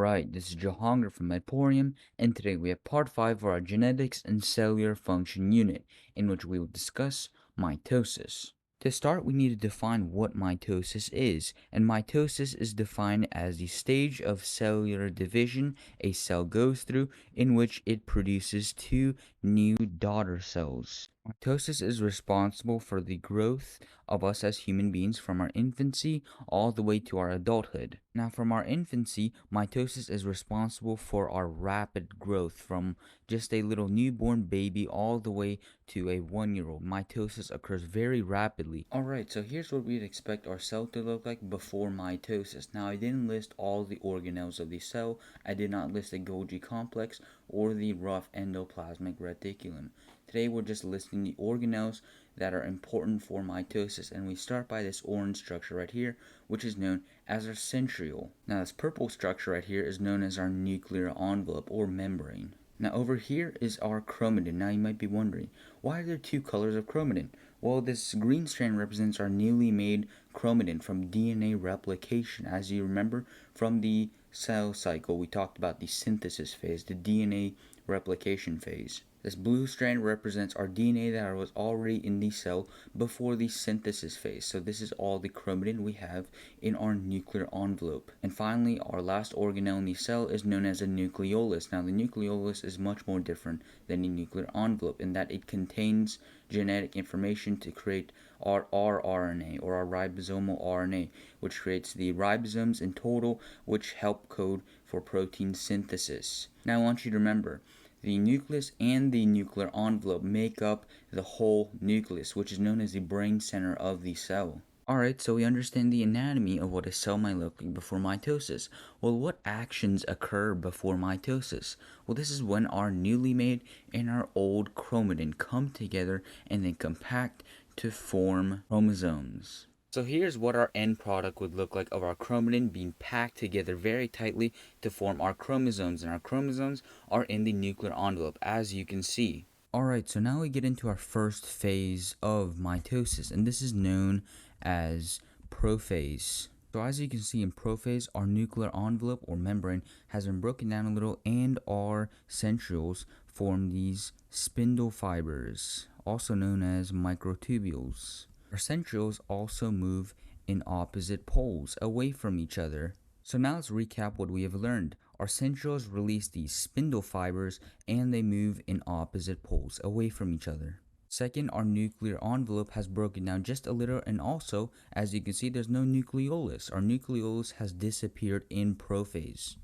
Alright, this is Jahangir from MedPorium, and today we have part 5 of our Genetics and Cellular Function unit, in which we will discuss mitosis. To start, we need to define what mitosis is, and mitosis is defined as the stage of cellular division a cell goes through in which it produces two new daughter cells. Mitosis is responsible for the growth of us as human beings from our infancy all the way to our adulthood. Now, from our infancy, mitosis is responsible for our rapid growth from just a little newborn baby all the way to a 1-year-old. Mitosis occurs very rapidly. Alright, so here's what we'd expect our cell to look like before mitosis. Now, I didn't list all the organelles of the cell. I did not list the Golgi complex or the rough endoplasmic reticulum. Today we're just listing the organelles that are important for mitosis, and we start by this orange structure right here, which is known as our centriole. Now this purple structure right here is known as our nuclear envelope or membrane. Now over here is our chromatin. Now you might be wondering, why are there two colors of chromatin? Well, this green strand represents our newly made chromatin from DNA replication. As you remember from the cell cycle, we talked about the synthesis phase, the DNA replication phase. This blue strand represents our DNA that was already in the cell before the synthesis phase. So this is all the chromatin we have in our nuclear envelope. And finally, our last organelle in the cell is known as a nucleolus. Now the nucleolus is much more different than the nuclear envelope in that it contains genetic information to create our rRNA or our ribosomal RNA, which creates the ribosomes in total, which help code for protein synthesis. Now I want you to remember, the nucleus and the nuclear envelope make up the whole nucleus, which is known as the brain center of the cell. Alright, so we understand the anatomy of what a cell might look like before mitosis. Well, what actions occur before mitosis? Well, this is when our newly made and our old chromatin come together and then compact to form chromosomes. So here's what our end product would look like of our chromatin being packed together very tightly to form our chromosomes, and our chromosomes are in the nuclear envelope, as you can see. Alright, so now we get into our first phase of mitosis, and this is known as prophase. So as you can see in prophase, our nuclear envelope or membrane has been broken down a little, and our centrioles form these spindle fibers, also known as microtubules. Our centrioles also move in opposite poles away from each other. So now let's recap what we have learned. Our centrioles release these spindle fibers and they move in opposite poles away from each other. Second, our nuclear envelope has broken down just a little, and also, as you can see, there's no nucleolus. Our nucleolus has disappeared in prophase.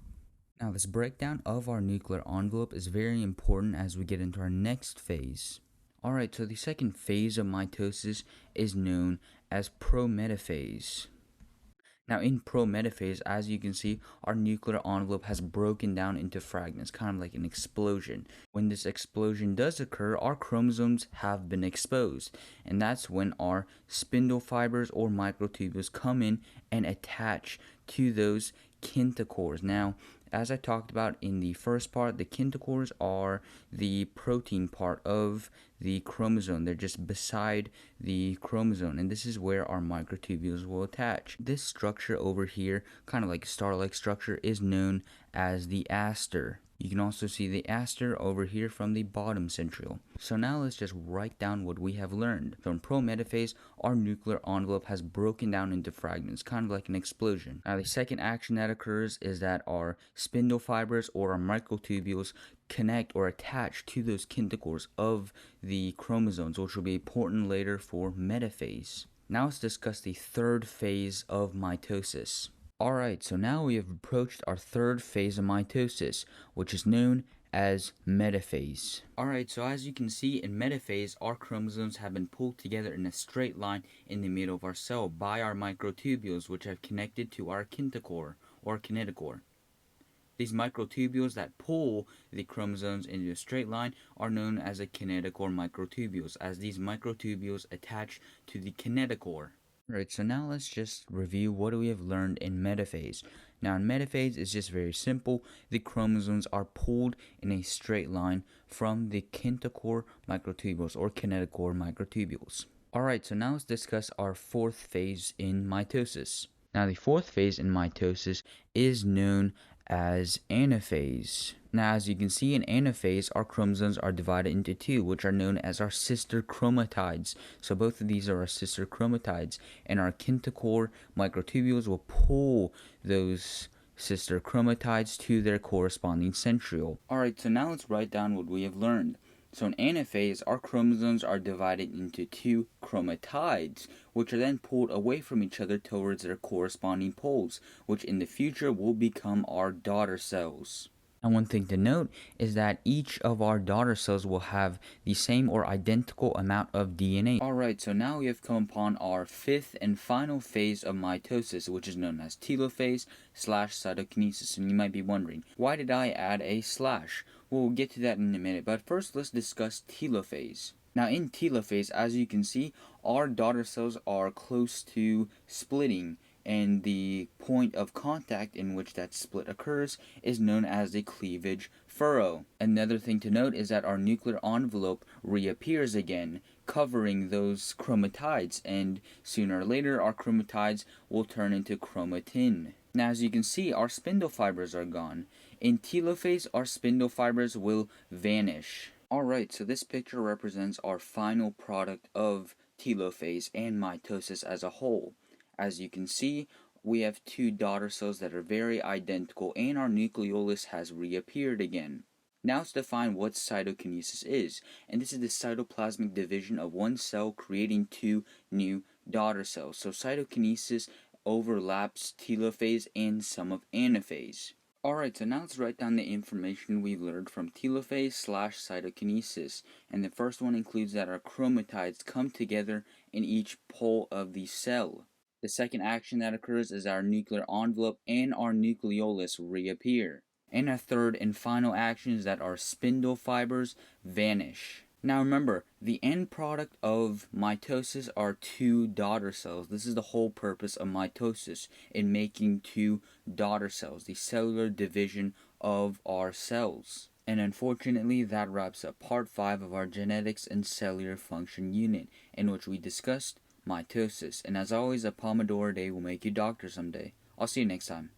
Now this breakdown of our nuclear envelope is very important as we get into our next phase. Alright, so the second phase of mitosis is known as Prometaphase. Now in Prometaphase, as you can see, our nuclear envelope has broken down into fragments, kind of like an explosion. When this explosion does occur, our chromosomes have been exposed, and that's when our spindle fibers or microtubules come in and attach to those kintochores. Now, as I talked about in the first part, the kintochores are the protein part of the chromosome. They're just beside the chromosome, and this is where our microtubules will attach. This structure over here, kind of like a star-like structure, is known as the aster. You can also see the aster over here from the bottom centriole. So now let's just write down what we have learned. So in prometaphase, our nuclear envelope has broken down into fragments, kind of like an explosion. Now the second action that occurs is that our spindle fibers or our microtubules connect or attach to those kintochores of the chromosomes, which will be important later for metaphase. Now let's discuss the third phase of mitosis. Alright, so now we have approached our third phase of mitosis, which is known as metaphase. Alright, so as you can see in metaphase, our chromosomes have been pulled together in a straight line in the middle of our cell by our microtubules, which have connected to our kintochore or kinetochore. These microtubules that pull the chromosomes into a straight line are known as a kinetochore microtubules, as these microtubules attach to the kinetochore. Alright, so now let's just review what we have learned in metaphase. Now in metaphase, it's just very simple. The chromosomes are pulled in a straight line from the kinetochore microtubules or kinetochore microtubules. Alright, so now let's discuss our fourth phase in mitosis. Now the fourth phase in mitosis is known as anaphase. Now, as you can see, in anaphase, our chromosomes are divided into two, which are known as our sister chromatides. So both of these are our sister chromatides, and our kinetochore microtubules will pull those sister chromatides to their corresponding centriole. Alright, so now let's write down what we have learned. So in anaphase, our chromosomes are divided into two chromatides, which are then pulled away from each other towards their corresponding poles, which in the future will become our daughter cells. And one thing to note is that each of our daughter cells will have the same or identical amount of DNA. Alright, so now we have come upon our fifth and final phase of mitosis, which is known as telophase / cytokinesis. And you might be wondering, why did I add a slash? Well, we'll get to that in a minute, but first let's discuss telophase. Now in telophase, as you can see, our daughter cells are close to splitting, and the point of contact in which that split occurs is known as the cleavage furrow. Another thing to note is that our nuclear envelope reappears again, covering those chromatides, and sooner or later our chromatides will turn into chromatin. Now, as you can see, our spindle fibers are gone. In telophase, our spindle fibers will vanish. Alright, so this picture represents our final product of telophase and mitosis as a whole. As you can see, we have two daughter cells that are very identical, and our nucleolus has reappeared again. Now let's define what cytokinesis is, and this is the cytoplasmic division of one cell creating two new daughter cells. So cytokinesis overlaps telophase and some of anaphase. Alright, so now let's write down the information we learned from telophase / cytokinesis. And the first one includes that our chromatides come together in each pole of the cell. The second action that occurs is our nuclear envelope and our nucleolus reappear. And our third and final action is that our spindle fibers vanish. Now remember, the end product of mitosis are two daughter cells. This is the whole purpose of mitosis, in making two daughter cells, the cellular division of our cells. And unfortunately, that wraps up part 5 of our genetics and cellular function unit, in which we discussed mitosis. And as always, a Pomodoro day will make you doctor someday. I'll see you next time.